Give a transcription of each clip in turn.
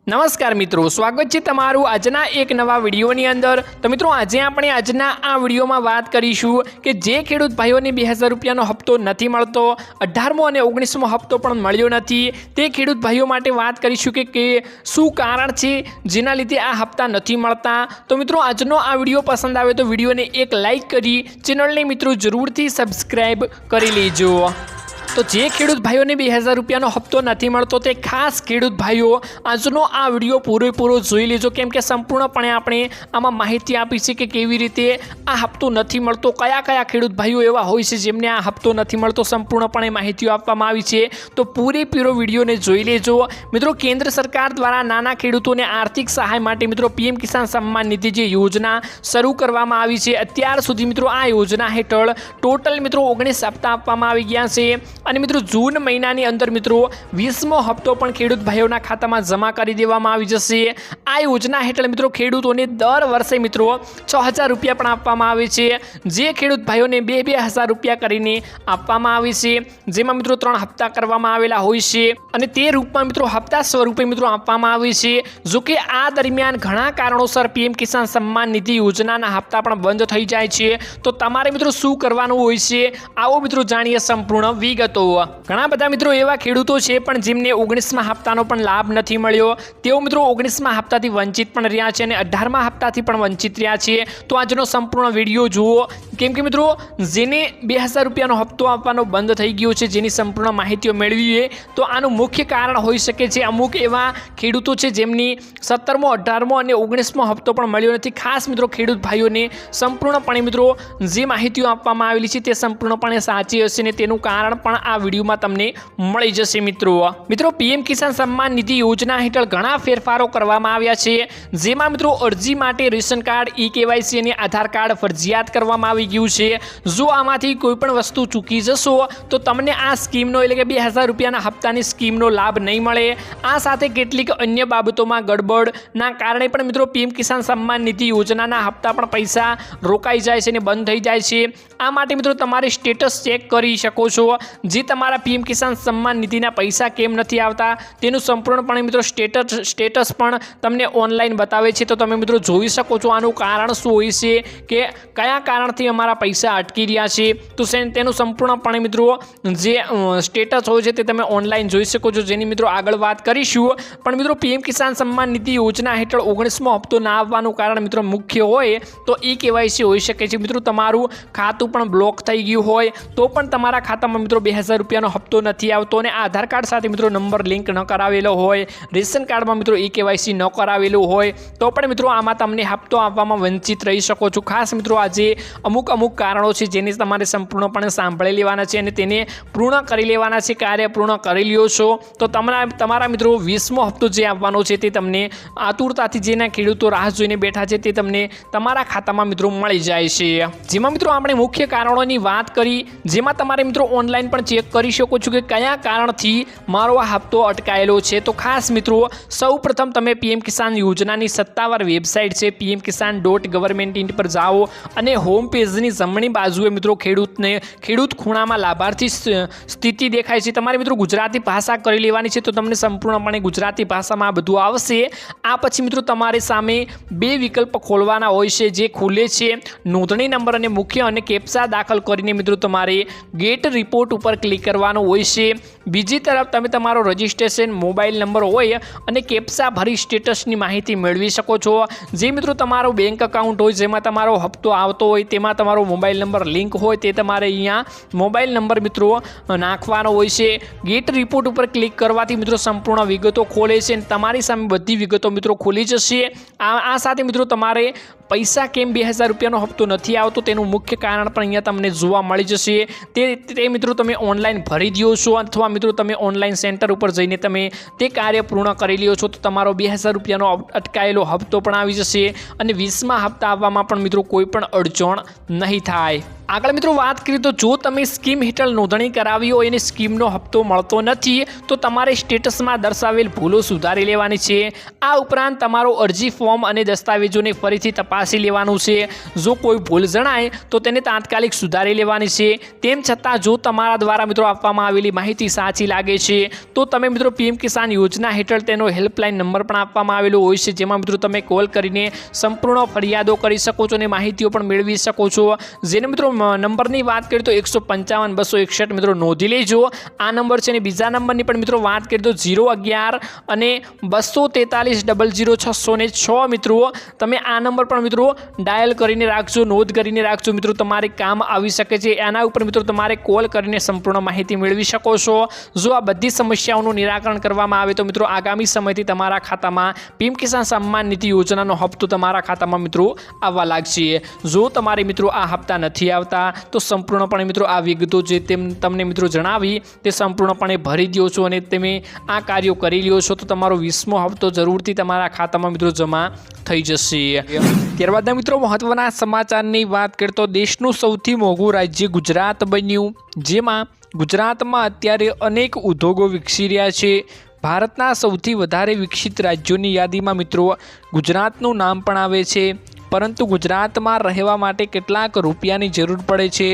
नमस्कार मित्रों, स्वागत है तमारू आजना एक नवा विडियोनी अंदर। तो मित्रों, आज आपणे आजना आ विडियोमां वात करीशुं के जे खेडूत भाईओने 2000 रूपियानो हप्तो नथी मळतो, 18मो अने 19मो हप्तो पण मळ्यो नथी, ते खेडूत भाईओ माटे वात करीशुं के शुं कारण छे जेना लीधे आ हप्ता नथी मळता। तो मित्रों, आजनो आ विडियो पसंद आवे तो विडियोने एक लाइक करी चेनलने मित्रों जरूरथी सब्सक्राइब करी लेजो। तो जे खेडूत भाईओने 2000 रूपियानो हप्तो नथी मळतो ते खास खेडूत भाईओ आजनो आ विडियो पूरेपूरो जोई लेजो, केम के संपूर्णपणे आपणे आमां माहिती आपी छे के केवी रीते आ हप्तो नथी मळतो, कया कया खेडूत भाईओ एवा होय छे जेमने आ हप्तो नथी मळतो, संपूर्णपणे माहिती आपवामां आवी छे। तो पूरेपूरो विडियोने जोई लेजो। मित्रों, केंद्र सरकार द्वारा नाना खेडूतोने आर्थिक सहाय माटे मित्रों पीएम किसान सम्मान निधि जे योजना शरू करवामां आवी छे। अत्यार सुधी मित्रों आ योजना हेठळ टोटल मित्रों 19 हप्ता आपवामां आवी गया छे અને મિત્રો જૂન મહિનાની અંદર મિત્રો 20મો હપ્તો પણ ખેડૂત ભાઈઓના ખાતામાં જમા કરી દેવામાં આવી જશે। આ યોજના હેઠળ મિત્રો ખેડૂતોને દર વર્ષે મિત્રો 6000 રૂપિયા પણ આપવામાં આવે છે, જે ખેડૂત ભાઈઓને 2-2000 રૂપિયા કરીને આપવામાં આવે છે, જેમાં મિત્રો 3 હપ્તા કરવામાં આવેલા હોય છે અને તે રૂપમાં મિત્રો હપ્તા સ્વરૂપે મિત્રો આપવામાં આવે છે। જો કે આ દરમિયાન ઘણા કારણોસર પીએમ કિસાન સન્માન નિધિ યોજનાના હપ્તા પણ બંધ થઈ જાય છે। તો તમારે મિત્રો શું કરવાનું હોય છે, આવો મિત્રો જાણીએ સંપૂર્ણ વિગત। घणा बधा मित्रों एवा खेडूतो छे पण जेमने 19मा हप्तानो पण लाभ नथी मळ्यो, तेओ मित्रों 19मा हप्ताथी वंचित पण रह्या छे अने 18मा हप्ताथी पण वंचित रह्या छे। तो आजनो संपूर्ण विडियो जुओ, केम के मित्रों जेने 2000 रूपियानो हप्तो आपवानो बंध थई गयो छे जेनी संपूर्ण माहितीओ मेळवीए तो आनुं मुख्य कारण होई शके छे। अमुक एवा खेडूतो छे जेमनी 17मो 18मो अने 19मो हप्तो पण मळ्यो नथी। खास मित्रों खेडूत भाईओने संपूर्णपणे मित्रों जे माहितीओ आपवामां आवेली छे ते संपूर्णपणे साची हशे ने तेनुं कारण पण आ विडियो में तमने मळी जशे। मित्रों पीएम किसान सम्मान निधि योजना हेठळ घणा फेरफारो करवामां आव्या छे, जेमां मित्रों अरजी माटे रेशन कार्ड, ई केवायसी अने आधार कार्ड फरजियात करवामां आवी गयुं छे। जो आमांथी कोईपण वस्तु चूकी जशो तो तमने आ स्कीमनो एटले के 2000 रूपियाना हप्तानी स्कीमनो लाभ नहीं मळे। आ साथे केटलीक अन्य बाबतोमां गड़बड़ना कारणे पण मित्रों पीएम किसान सम्मान निधि योजनाना हप्ता पण पैसा रोकाई जाय छे अने बंध थई जाय छे। आ माटे मित्रों तमारे स्टेटस चेक करी शको छो। जे तमारा पीएम किसान सम्मान निधिना पैसा केम नथी आवता तेनुं संपूर्णपणे मित्रों स्टेटस पण तमने ऑनलाइन बतावे छे। तो तमे मित्रों जोई शको छो आनुं कारण शुं होय छे के कया कारणथी अमारा पैसा अटकी रह्या छे। तो तेनुं संपूर्णपणे मित्रों जे स्टेटस होय छे ते तमे ऑनलाइन जोई शको छो, जेनी मित्रों आगळ वात करीशुं। पण मित्रों पीएम किसान सम्मान निधि योजना हेठळ 19मो हप्तो ना आववानुं कारण मित्रों मुख्य होय तो ई केवायसी होई शके छे। मित्रों तमारुं खातुं पण ब्लॉक थई गयुं होय तो पण तमारा खातामां मित्रों 2000 रूपियानो हप्तो नहीं आवतो ने आधार कार्ड साथ मित्रों नंबर लिंक न करावेलो होय, रेशन कार्ड में मित्रों ई केवायसी न करावेलुं होय तो पण मित्रों आमां तमने हप्तो आपवामां वंचित रही शको छो। खास मित्रों आजे अमुक कारणों छे जेने तमारे संपूर्णपणे सांभळी लेवाना छे अने तेने पूर्ण करी लेवाना छे। कार्य पूर्ण करी ल्यो छो तो तमारा मित्रों 20मो हप्तो जे आववानो छे ते तमने आतुरताथी जेना खेडूतो राह जोईने बेठा छे ते तमने तमारा खातामां मित्रों मळी जाय छे। जेमां मित्रों आपणे मुख्य कारणोनी वात करी, जेमां तमारे मित्रों ऑनलाइन पण चेक करी शको छो कि कया कारणथी मारो आ हप्तो अटकायेलो छे। तो खास मित्रों सौ प्रथम तमे पीएम किसान योजनानी सत्तावार वेबसाइट छे pmkisan.government.in पर जाओ अने होम पेजनी जमणी बाजुए मित्रों खेडूत खूणामां लाभार्थी स्थिति देखाय छे। तमारे मित्रों गुजराती भाषा करी लेवानी छे तो तमने संपूर्णपणे गुजराती भाषामां आ बधुं आवशे। आ पछी मित्रों तमारे सामे 2 विकल्प खोलवाना होय छे, जे खुले छे नोंधणी नंबर अने मुख्य अने केप्चा दाखल करीने मित्रों तमारे गेट रिपोर्ट पर क्लिक करवानुं होय छे। बीजी तरफ तमे तमारो रजिस्ट्रेशन मोबाइल नंबर होय अने केप्चा भरी स्टेटसनी माहिती मेळवी शको छो। जे मित्रों तमारो बैंक अकाउंट होय जेमां तमारो हप्तो आवतो होय तेमां तमारो मोबाइल नंबर लिंक होय ते तमारे अहींया मोबाइल नंबर मित्रों नाखवानो होय छे। गेट रिपोर्ट पर क्लिक करवाथी मित्रों संपूर्ण विगतो खोले छे अने तमारी सामे बधी विगतो मित्रों खोली जशे। आ साथे मित्रों तमारे पैसा केम 2000 रूपियानो हप्तो नहीं आवतो तेनुं मुख्य कारण पण अहींया तमने जोवा मळी जशे। ते मित्रों तमे ऑनलाइन भरी दो छो अथवा मित्रों तमे ऑनलाइन सेंटर पर जईने तमे ते कार्य पूर्ण करी ल्यो छो तो तमारो 2000 रूपियानो अटकायेलो हप्तो पण आवी जशे अने 20मा हप्ता आववामां पण मित्रों कोई पण अडचण नहीं थाय। આગળ મિત્રો વાત કરીએ તો જો તમે સ્કીમ હેઠળ નોંધણી કરાવી હોય અને સ્કીમનો હપ્તો મળતો નથી તો તમારે સ્ટેટસમાં દર્શાવેલ ભૂલો સુધારી લેવાની છે। આ ઉપરાંત તમારો અરજી ફોર્મ અને દસ્તાવેજોને ફરીથી તપાસી લેવાનું છે। જો કોઈ ભૂલ જણાય તો તેને તાત્કાલિક સુધારી લેવાની છે। તેમ છતાં જો તમારા દ્વારા મિત્રો આપવામાં આવેલી માહિતી સાચી લાગે છે તો તમે મિત્રો પીએમ કિસાન યોજના હેઠળ તેનો હેલ્પલાઇન નંબર પણ આપવામાં આવેલો હોય છે, જેમાં મિત્રો તમે કોલ કરીને સંપૂર્ણ ફરિયાદો કરી શકો છો અને માહિતીઓ પણ મેળવી શકો છો। જેને મિત્રો નંબરની વાત કરીએ તો 155 261 મિત્રો નોંધી લેજો, આ નંબર છે। અને બીજા નંબરની પણ મિત્રો વાત કરીએ તો 011 અને 243 00 606 મિત્રો તમે આ નંબર પણ મિત્રો ડાયલ કરીને રાખજો, નોંધ કરીને રાખજો મિત્રો, તમારે કામ આવી શકે છે। આના ઉપર મિત્રો તમારે કોલ કરીને સંપૂર્ણ માહિતી મેળવી શકો છો। જો આ બધી સમસ્યાઓનું નિરાકરણ કરવામાં આવે તો મિત્રો આગામી સમયથી તમારા ખાતામાં પીએમ કિસાન સન્માન નિધિ યોજનાનો હપ્તો તમારા ખાતામાં મિત્રો આવવા લાગશે। જો તમારે મિત્રો આ હપ્તા નથી આવતા તો સંપૂર્ણપણે મિત્રો આ વિગતો જે તમને મિત્રો જણાવી તે સંપૂર્ણપણે ભરી દો છો અને તમે આ કાર્યો કરી લ્યો છો તો તમારો 20મો હપ્તો જરૂરથી તમારા ખાતામાં મિત્રો જમા થઈ જશે। ત્યારબાદ મિત્રો મહત્વના સમાચારની વાત કરીએ તો દેશનું સૌથી મોંઘું રાજ્ય ગુજરાત બન્યું, જેમાં ગુજરાતમાં અત્યારે અનેક ઉદ્યોગો વિકસી રહ્યા છે। ભારતના સૌથી વધારે વિકસિત રાજ્યોની યાદીમાં મિત્રો ગુજરાતનું નામ પણ આવે છે, પરંતુ ગુજરાતમાં રહેવા માટે કેટલાક રૂપિયાની જરૂર પડે છે,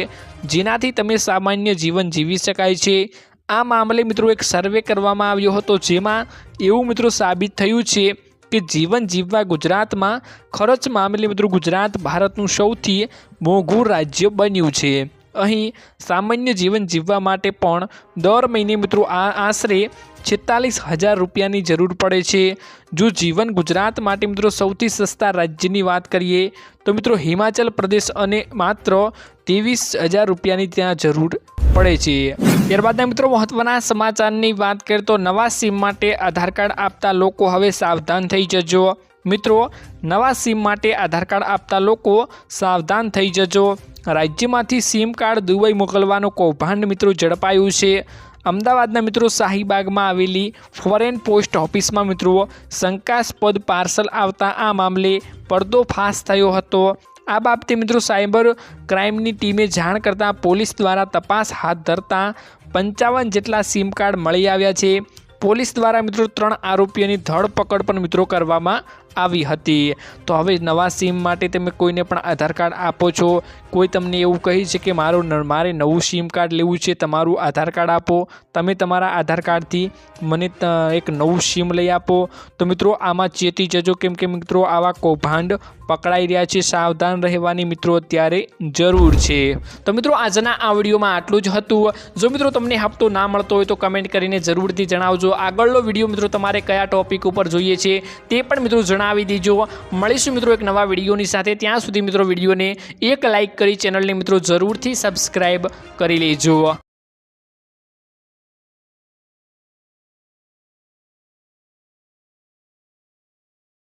જેનાથી તમે સામાન્ય જીવન જીવી શકાય છે। આ મામલે મિત્રો એક સર્વે કરવામાં આવ્યો હતો, જેમાં એવું મિત્રો સાબિત થયું છે કે જીવન જીવવા ગુજરાતમાં ખર્ચ મામલે મિત્રો ગુજરાત ભારતનું સૌથી મોંઘું રાજ્ય બન્યું છે। અહીં સામાન્ય જીવન જીવવા માટે પણ દર મહિને મિત્રો આશરે 46,000 રૂપિયાની જરૂર પડે છે। જો જીવન ગુજરાત માટે મિત્રો સૌથી સસ્તા રાજ્યની વાત કરીએ તો મિત્રો હિમાચલ પ્રદેશ અને માત્ર 23,000 રૂપિયાની ત્યાં જરૂર પડે છે। ત્યારબાદ મિત્રો મહત્વના સમાચારની વાત કરીએ તો નવા સિમ માટે આધાર કાર્ડ આપતા લોકો હવે સાવધાન થઈ જજો। મિત્રો નવા સિમ માટે આધાર કાર્ડ આપતા લોકો સાવધાન થઈ જજો। રાજ્યમાંથી સિમ કાર્ડ દુબઈ મોકલવાનું કૌભાંડ મિત્રો ઝડપાયું છે। અમદાવાદના મિત્રો શાહીબાગમાં આવેલી ફોરેન પોસ્ટ ઓફિસમાં મિત્રો શંકાસ્પદ પાર્સલ આવતા આ મામલે પર્દોફાશ થયો હતો। આ બાબતે મિત્રો સાયબર ક્રાઇમની ટીમે જાણ કરતાં પોલીસ દ્વારા તપાસ હાથ ધરતા 55 જેટલા સિમ કાર્ડ મળી આવ્યા છે। પોલીસ દ્વારા મિત્રો 3 આરોપીઓની ધરપકડ પણ મિત્રો કરવામાં આવી હતી। તો હવે નવા સિમ માટે તમે કોઈને પણ આધાર કાર્ડ આપો છો, કોઈ તમને એવું કહે છે કે મારે નવું સિમ કાર્ડ લેવું છે, તમારું આધાર કાર્ડ આપો, તમે તમારા આધાર કાર્ડથી મને એક નવું સિમ લઈ આપો, તો મિત્રો આમાં ચેતી જજો, કેમ કે મિત્રો આવા કૌભાંડ પકડાઈ રહ્યા છે। સાવધાન રહેવાની મિત્રો અત્યારે જરૂર છે। તો મિત્રો આજના આ વિડીયોમાં આટલું જ હતું। જો મિત્રો તમને હપ્તો ના મળતો હોય તો કમેન્ટ કરીને જરૂરથી જણાવજો। આગળનો વિડીયો મિત્રો તમારે કયા ટોપિક ઉપર જોઈએ છે તે પણ મિત્રો જણાવી દેજો। મળીશું મિત્રો એક નવા વિડીયોની સાથે, ત્યાં સુધી મિત્રો વિડીયોને એક લાઇક કરી ચેનલને મિત્રો જરૂરથી સબસ્ક્રાઈબ કરી લેજો।